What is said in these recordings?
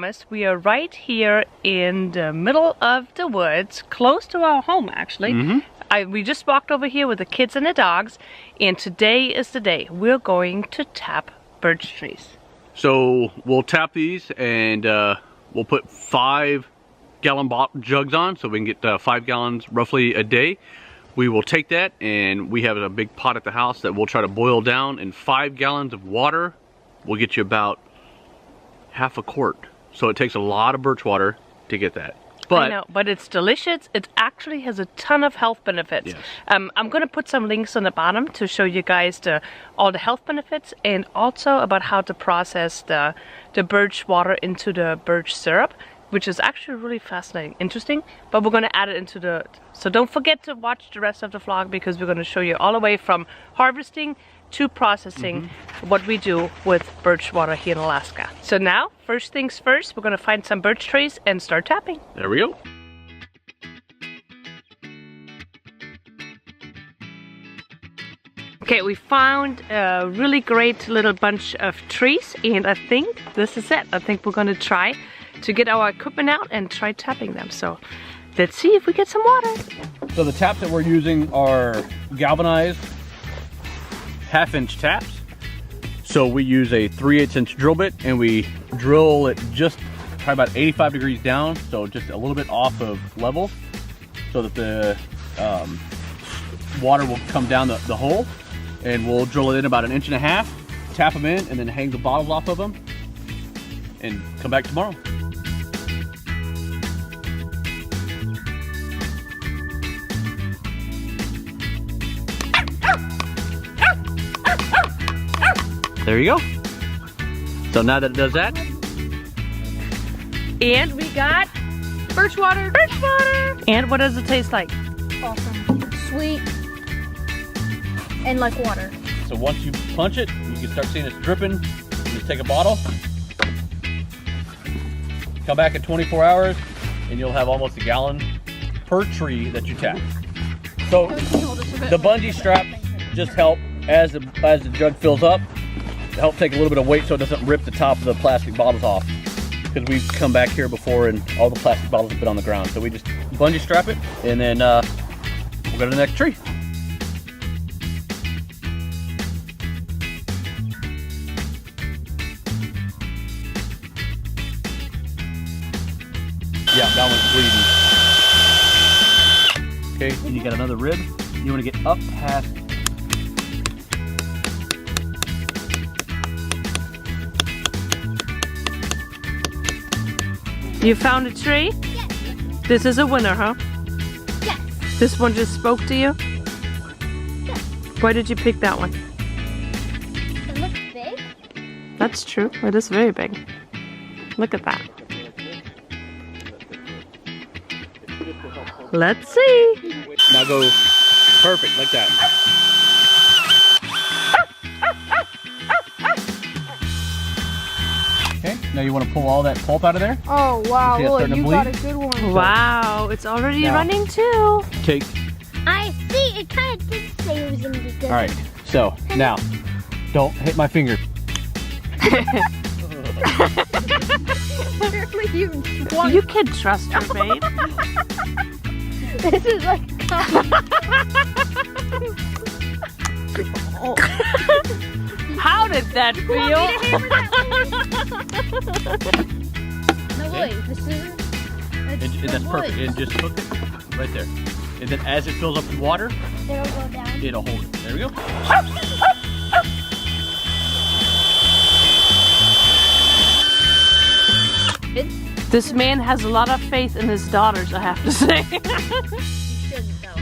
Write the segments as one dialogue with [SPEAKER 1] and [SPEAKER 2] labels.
[SPEAKER 1] promised, we are right here in the middle of the woods, close to our home actually. We just walked over here with the kids and the dogs, and today is the day we're going to tap birch trees.
[SPEAKER 2] So we'll tap these and we'll put 5-gallon jugs on so we can get 5 gallons roughly a day. We will take that, and we have a big pot at the house that we'll try to boil down, and 5 gallons of water will get you about half a quart. So it takes a lot of birch water to get that. But,
[SPEAKER 1] I know, but it's delicious. It actually has a ton of health benefits.
[SPEAKER 2] Yes.
[SPEAKER 1] I'm going to put some links on the bottom to show you guys all the health benefits, and also about how to process the birch water into the birch syrup, which is actually really fascinating, interesting. But we're going to add it into so don't forget to watch the rest of the vlog, because we're going to show you all the way from harvesting to processing what we do with birch water here in Alaska. So now, first things first, we're gonna find some birch trees and start tapping.
[SPEAKER 2] there we go.
[SPEAKER 1] Okay, we found a really great little bunch of trees, and I think this is it. I think we're gonna try to get our equipment out and try tapping them. So let's see if we get some water.
[SPEAKER 2] So the taps that we're using are galvanized 1/2-inch taps. So we use a 3/8-inch drill bit, and we drill it just probably about 85 degrees down, so just a little bit off of level, so that the water will come down the hole. And we'll drill it in about 1.5 inches, tap them in, and then hang the bottles off of them, and come back tomorrow. There you go. So now that it does that,
[SPEAKER 1] and we got birch water. Birch water. And what does it taste like?
[SPEAKER 3] Awesome. Sweet. And like water.
[SPEAKER 2] so once you punch it, you can start seeing it's dripping. You just take a bottle, come back in 24 hours, and you'll have almost 1 gallon per tree that you tap. So the bungee strap just help as the jug fills up, help take a little bit of weight so it doesn't rip the top of the plastic bottles off. Because we've come back here before and all the plastic bottles have been on the ground. So we just bungee strap it, and then we'll go to the next tree. Yeah, that one's bleeding. Okay, and you got another rib. You want to get up past.
[SPEAKER 1] You found a tree?
[SPEAKER 3] Yes.
[SPEAKER 1] This is a winner, huh?
[SPEAKER 3] Yes.
[SPEAKER 1] This one just spoke to you?
[SPEAKER 3] Yes.
[SPEAKER 1] Why did you pick that one?
[SPEAKER 3] It looks big.
[SPEAKER 1] That's true. It is very big. Look at that. Let's see.
[SPEAKER 2] Now go perfect, like that. Okay, now you want to pull all that pulp out of there.
[SPEAKER 3] Oh wow,
[SPEAKER 2] See, it's
[SPEAKER 3] look,
[SPEAKER 2] starting to
[SPEAKER 3] you
[SPEAKER 2] bleed?
[SPEAKER 3] got a good one.
[SPEAKER 1] Wow, it's already
[SPEAKER 2] Now-
[SPEAKER 1] running too.
[SPEAKER 2] Take.
[SPEAKER 3] I see, it kind of did say it was going to be good.
[SPEAKER 2] All right, so now, don't hit my finger.
[SPEAKER 1] You can trust her, babe.
[SPEAKER 3] This is like
[SPEAKER 1] How did that feel?
[SPEAKER 3] No way, this is
[SPEAKER 2] That's perfect. And just hook it right there. And then as it fills up with water,
[SPEAKER 3] It'll go down.
[SPEAKER 2] it'll hold it. There we go.
[SPEAKER 1] This man has a lot of faith in his daughters, I have to say.
[SPEAKER 3] You shouldn't though.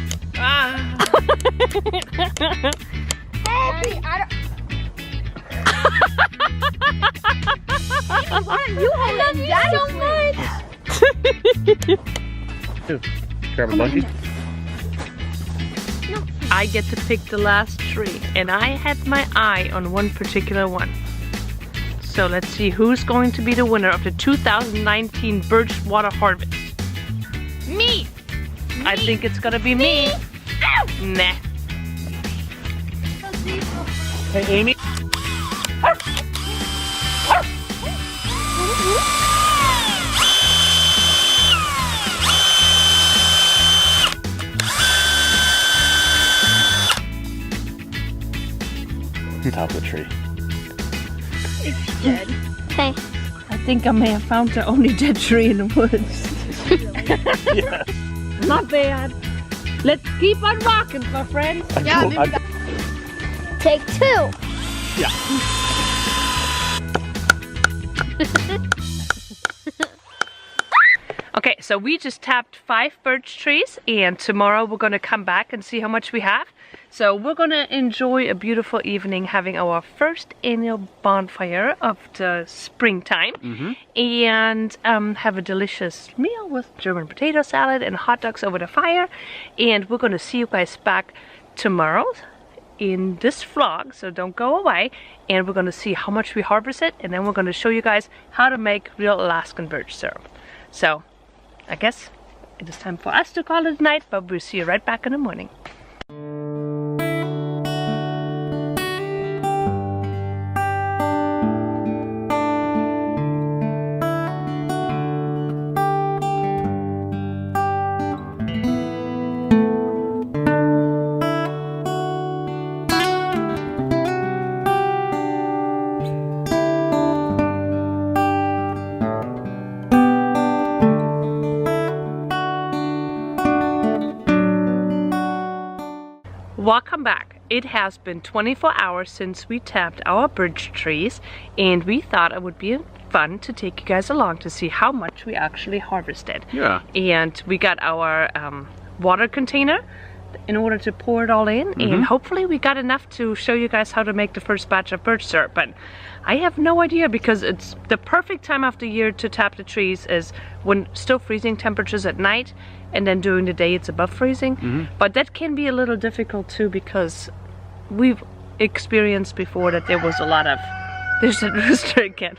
[SPEAKER 3] Hey, I you love you so much.
[SPEAKER 2] Grab a bungee.
[SPEAKER 1] I get to pick the last tree, and I had my eye on one particular one. So let's see who's going to be the winner of the 2019 Birch Water Harvest. Me! I think it's gonna be me. Nah.
[SPEAKER 2] Hey, Amy. top of the tree.
[SPEAKER 3] It's dead. Okay.
[SPEAKER 1] I think I may have found the only dead tree in the woods.
[SPEAKER 2] Yes.
[SPEAKER 1] Not bad. Let's keep on walking, my friends.
[SPEAKER 3] Take 2.
[SPEAKER 2] Yeah.
[SPEAKER 1] Okay, so we just tapped 5 birch trees, and tomorrow we're gonna come back and see how much we have. So we're gonna enjoy a beautiful evening having our first annual bonfire of the springtime, and have a delicious meal with German potato salad and hot dogs over the fire. And we're gonna see you guys back tomorrow in this vlog, so don't go away. And we're gonna see how much we harvested, and then we're gonna show you guys how to make real Alaskan birch syrup. So I guess it is time for us to call it a night, but we'll see you right back in the morning. Welcome back. It has been 24 hours since we tapped our birch trees, and we thought it would be fun to take you guys along to see how much we actually harvested.
[SPEAKER 2] Yeah.
[SPEAKER 1] And we got our water container in order to pour it all in, and hopefully we got enough to show you guys how to make the first batch of birch syrup. But I have no idea, because it's the perfect time of the year to tap the trees is when still freezing temperatures at night, and then during the day it's above freezing. But that can be a little difficult too, because we've experienced before that there was a lot of, there's a rooster again,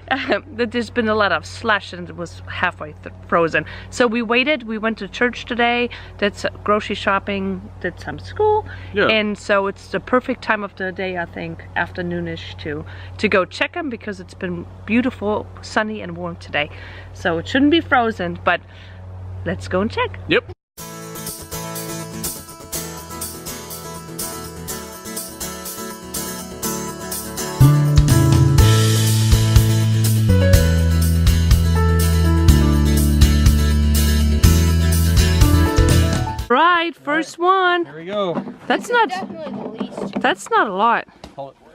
[SPEAKER 1] that there's been a lot of slush and it was halfway frozen. So we waited, we went to church today, did some grocery shopping, did some school, and so it's the perfect time of the day, I think, afternoonish to go check them, because it's been beautiful, sunny and warm today. So it shouldn't be frozen, but let's go and check.
[SPEAKER 2] Yep.
[SPEAKER 1] Right, first one.
[SPEAKER 2] Here we go.
[SPEAKER 1] That's not a lot.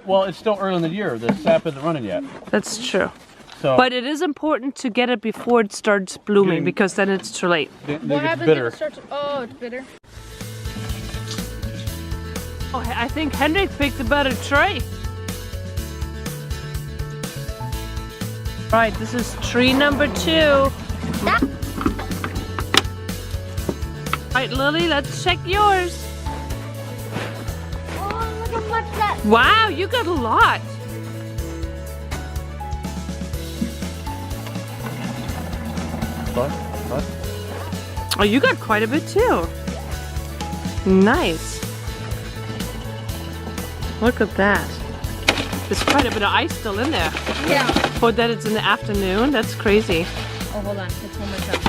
[SPEAKER 2] Well, it's still early in the year. The sap isn't running yet.
[SPEAKER 1] That's true.
[SPEAKER 2] So,
[SPEAKER 1] but it is important to get it before it starts blooming, because then it's too late.
[SPEAKER 4] What happens if it starts? Oh, it's bitter.
[SPEAKER 1] Oh, I think Hendrik picked a better tree. Right, this is tree number 2. Right, Lily, let's check yours.
[SPEAKER 3] Oh, look how much that.
[SPEAKER 1] Wow, you got a lot. Oh, you got quite a bit too. Nice. Look at that. There's quite a bit of ice still in there.
[SPEAKER 4] Yeah.
[SPEAKER 1] For that it's in the afternoon. That's crazy.
[SPEAKER 4] Oh, hold on. It's one more time.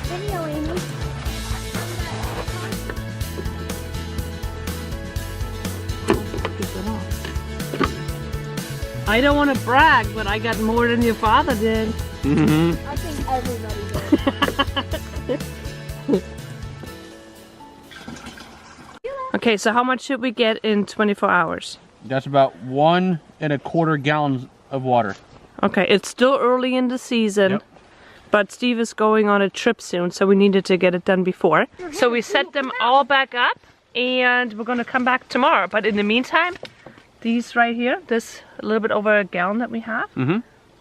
[SPEAKER 3] Video, Amy.
[SPEAKER 1] I don't want to brag, but I got more than your father did.
[SPEAKER 3] I think everybody did.
[SPEAKER 1] Okay, so how much should we get in 24 hours?
[SPEAKER 2] That's about 1 1/4 gallons of water.
[SPEAKER 1] Okay, it's still early in the season, but Steve is going on a trip soon, so we needed to get it done before. So we set them all back up, and we're gonna come back tomorrow. But in the meantime, these right here, this a little bit over a gallon that we have,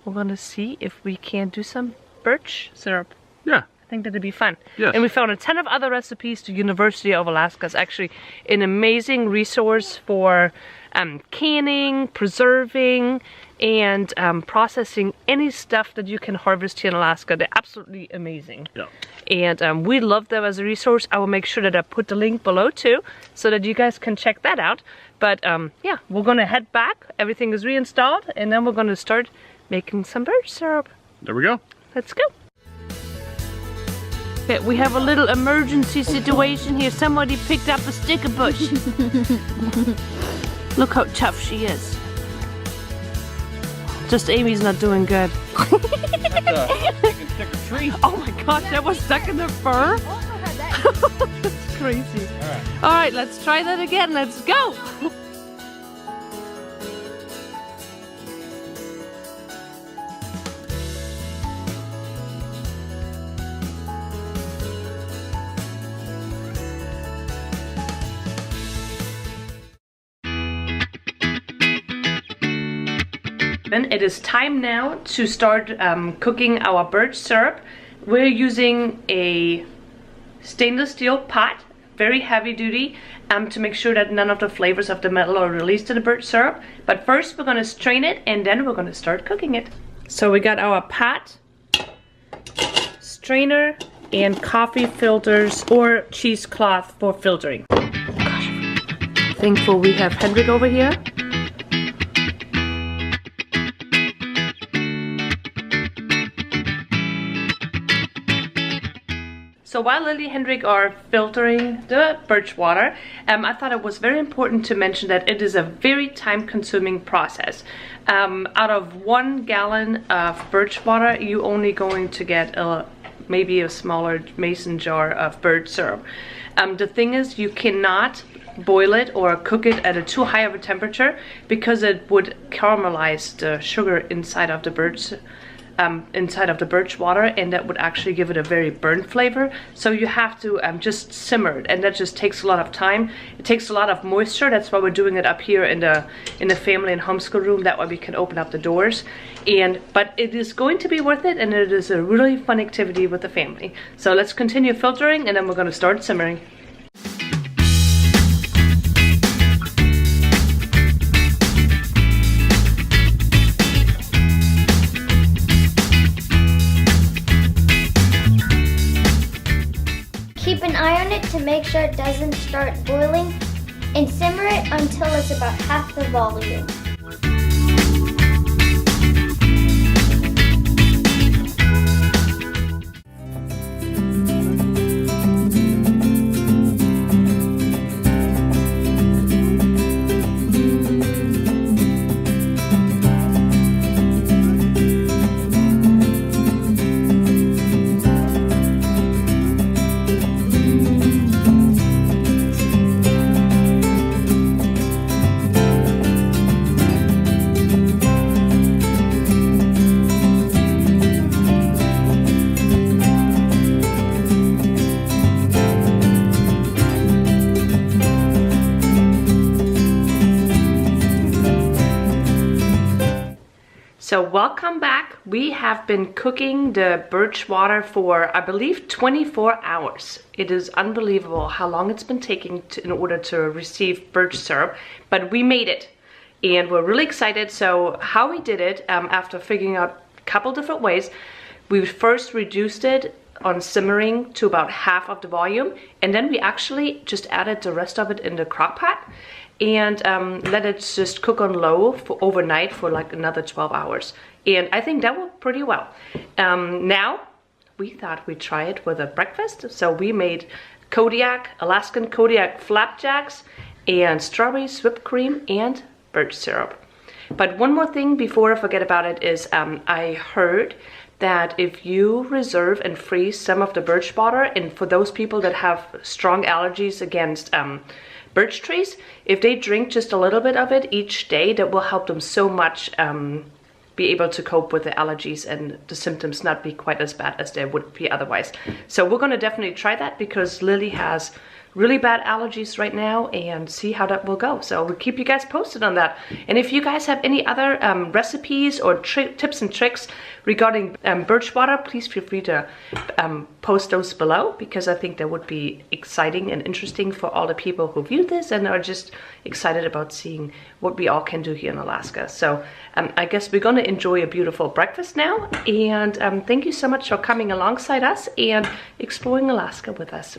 [SPEAKER 1] we're gonna see if we can do some birch syrup.
[SPEAKER 2] Yeah.
[SPEAKER 1] I think that'd be fun.
[SPEAKER 2] Yes.
[SPEAKER 1] And we found a ton of other recipes. The University of Alaska is actually an amazing resource for canning, preserving, and processing any stuff that you can harvest here in Alaska. They're absolutely amazing.
[SPEAKER 2] Yeah.
[SPEAKER 1] And we love them as a resource. I will make sure that I put the link below too, so that you guys can check that out. But yeah, we're gonna head back. Everything is reinstalled, and then we're gonna start making some birch syrup.
[SPEAKER 2] There we go.
[SPEAKER 1] Let's go. Okay, we have a little emergency situation here. Somebody picked up a sticker bush. Look how tough she is. Just Amy's not doing good. Oh my gosh, that was stuck in the fur? That's crazy. Alright, let's try that again. Let's go! It is time now to start cooking our birch syrup. We're using a stainless steel pot, very heavy duty, to make sure that none of the flavors of the metal are released in the birch syrup. But first we're going to strain it and then we're going to start cooking it. So we got our pot, strainer, and coffee filters or cheesecloth for filtering. Gosh, thankful we have Hendrik over here. So while Lily and Hendrik are filtering the birch water, I thought it was very important to mention that it is a very time-consuming process. Out of 1 gallon of birch water, you're only going to get maybe a smaller mason jar of birch syrup. The thing is, you cannot boil it or cook it at a too high of a temperature because it would caramelize the sugar inside of the birch water, and that would actually give it a very burnt flavor. So you have to just simmer it, and that just takes a lot of time. It takes a lot of moisture. That's why we're doing it up here in the family and homeschool room. That way we can open up the doors. But it is going to be worth it, and it is a really fun activity with the family. So let's continue filtering, and then we're going to start simmering.
[SPEAKER 3] Keep an eye on it to make sure it doesn't start boiling, and simmer it until it's about half the volume.
[SPEAKER 1] So welcome back. We have been cooking the birch water for, I believe, 24 hours. It is unbelievable how long it's been taking in order to receive birch syrup, but we made it and we're really excited. So how we did it, after figuring out a couple different ways, we first reduced it on simmering to about half of the volume, and then we actually just added the rest of it in the crock pot and let it just cook on low for overnight for like another 12 hours. And I think that worked pretty well. Now, we thought we'd try it with a breakfast. So we made Alaskan Kodiak flapjacks and strawberry whipped cream and birch syrup. But one more thing before I forget about it is I heard that if you reserve and freeze some of the birch water, and for those people that have strong allergies against birch trees, if they drink just a little bit of it each day, that will help them so much be able to cope with the allergies and the symptoms not be quite as bad as they would be otherwise. So we're going to definitely try that because Lily has really bad allergies right now, and see how that will go. So we'll keep you guys posted on that. And if you guys have any other recipes or tips and tricks regarding birch water, please feel free to post those below, because I think that would be exciting and interesting for all the people who view this and are just excited about seeing what we all can do here in Alaska. So I guess we're going to enjoy a beautiful breakfast now, and thank you so much for coming alongside us and exploring Alaska with us.